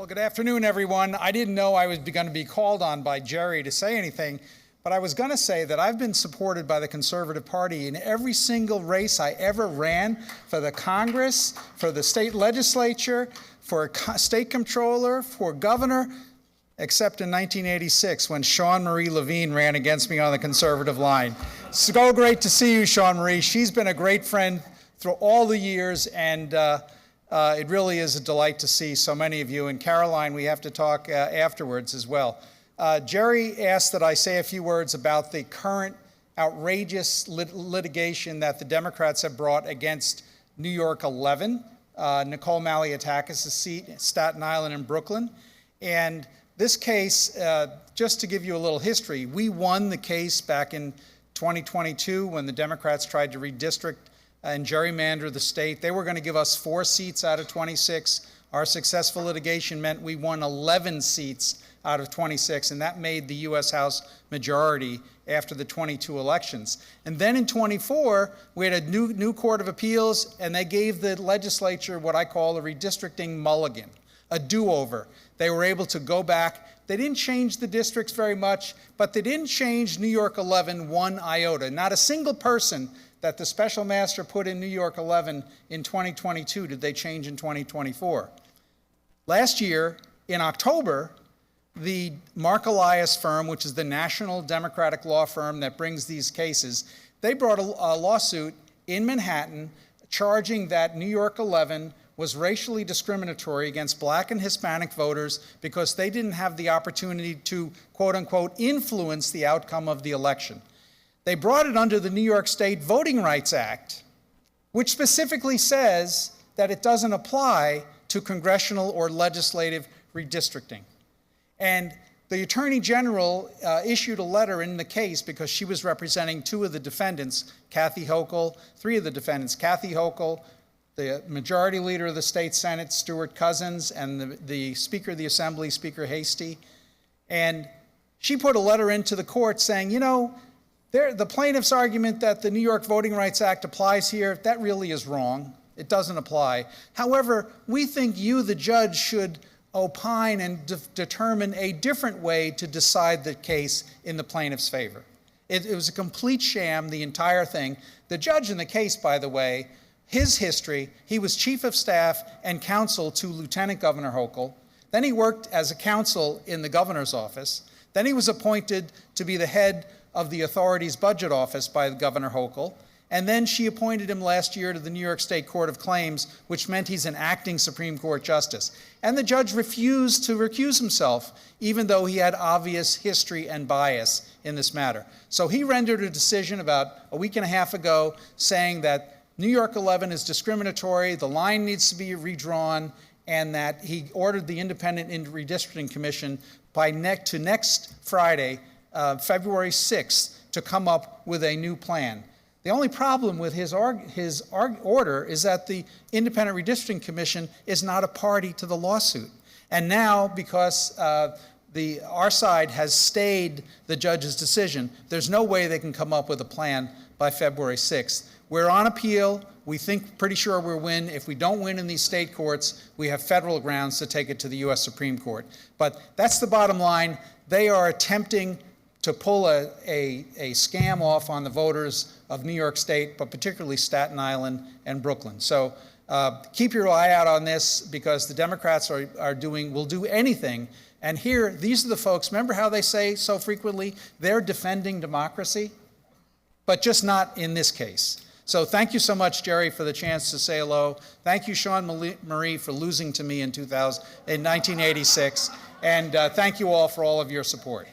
Well, good afternoon, everyone. I didn't know I was going to be called on by Jerry to say anything, but I was going to say that I've been supported by the Conservative Party in every single race I ever ran for the Congress, for the state legislature, for state comptroller, for governor, except in 1986 when Sean Marie Levine ran against me on the conservative line. So great to see you, Sean Marie. She's been a great friend through all the years, and it really is a delight to see so many of you. And Caroline, we have to talk afterwards as well. Jerry asked that I say a few words about the current outrageous litigation that the Democrats have brought against New York 11, Nicole Malliotakis' seat, Staten Island and Brooklyn. And this case, just to give you a little history, we won the case back in 2022 when the Democrats tried to redistrict and gerrymander the state. They were going to give us 4 seats out of 26. Our successful litigation meant we won 11 seats out of 26, and that made the U.S. House majority after the 22 elections. And then in 24, we had a new Court of Appeals, and they gave the legislature what I call a redistricting mulligan, a do-over. They were able to go back. They didn't change the districts very much, but they didn't change New York 11 one iota. Not a single person that the special master put in New York 11 in 2022 did they change in 2024. Last year, in October, the Mark Elias firm, which is the national Democratic law firm that brings these cases, they brought a lawsuit in Manhattan charging that New York 11 was racially discriminatory against Black and Hispanic voters because they didn't have the opportunity to, quote unquote, influence the outcome of the election. They brought it under the New York State Voting Rights Act, which specifically says that it doesn't apply to congressional or legislative redistricting. And the Attorney General issued a letter in the case because she was representing 2 of the defendants, Kathy Hochul, 3 of the defendants, Kathy Hochul, the Majority Leader of the State Senate, Stuart Cousins, and the Speaker of the Assembly, Speaker Hastie. And she put a letter into the court saying, you know, the plaintiff's argument that the New York Voting Rights Act applies here, that really is wrong. It doesn't apply. However, we think you, the judge, should opine and determine a different way to decide the case in the plaintiff's favor. It was a complete sham, the entire thing. The judge in the case, by the way, his history, he was chief of staff and counsel to Lieutenant Governor Hochul. Then he worked as a counsel in the governor's office. Then he was appointed to be the head of the authority's budget office by Governor Hochul. And then she appointed him last year to the New York State Court of Claims, which meant he's an acting Supreme Court justice. And the judge refused to recuse himself, even though he had obvious history and bias in this matter. So he rendered a decision about a week and a half ago saying that New York 11 is discriminatory, the line needs to be redrawn, and that he ordered the Independent Redistricting Commission to next Friday, February 6th, to come up with a new plan. The only problem with his order is that the Independent Redistricting Commission is not a party to the lawsuit. And now, because our side has stayed the judge's decision, there's no way they can come up with a plan by February 6th. We're on appeal. We think pretty sure we'll win. If we don't win in these state courts, we have federal grounds to take it to the U.S. Supreme Court. But that's the bottom line. They are attempting to pull a scam off on the voters of New York State, but particularly Staten Island and Brooklyn. So keep your eye out on this, because the Democrats will do anything. And here, these are the folks, remember how they say so frequently, they're defending democracy, but just not in this case. So thank you so much, Jerry, for the chance to say hello. Thank you, Sean Marie, for losing to me in 1986. And thank you all for all of your support.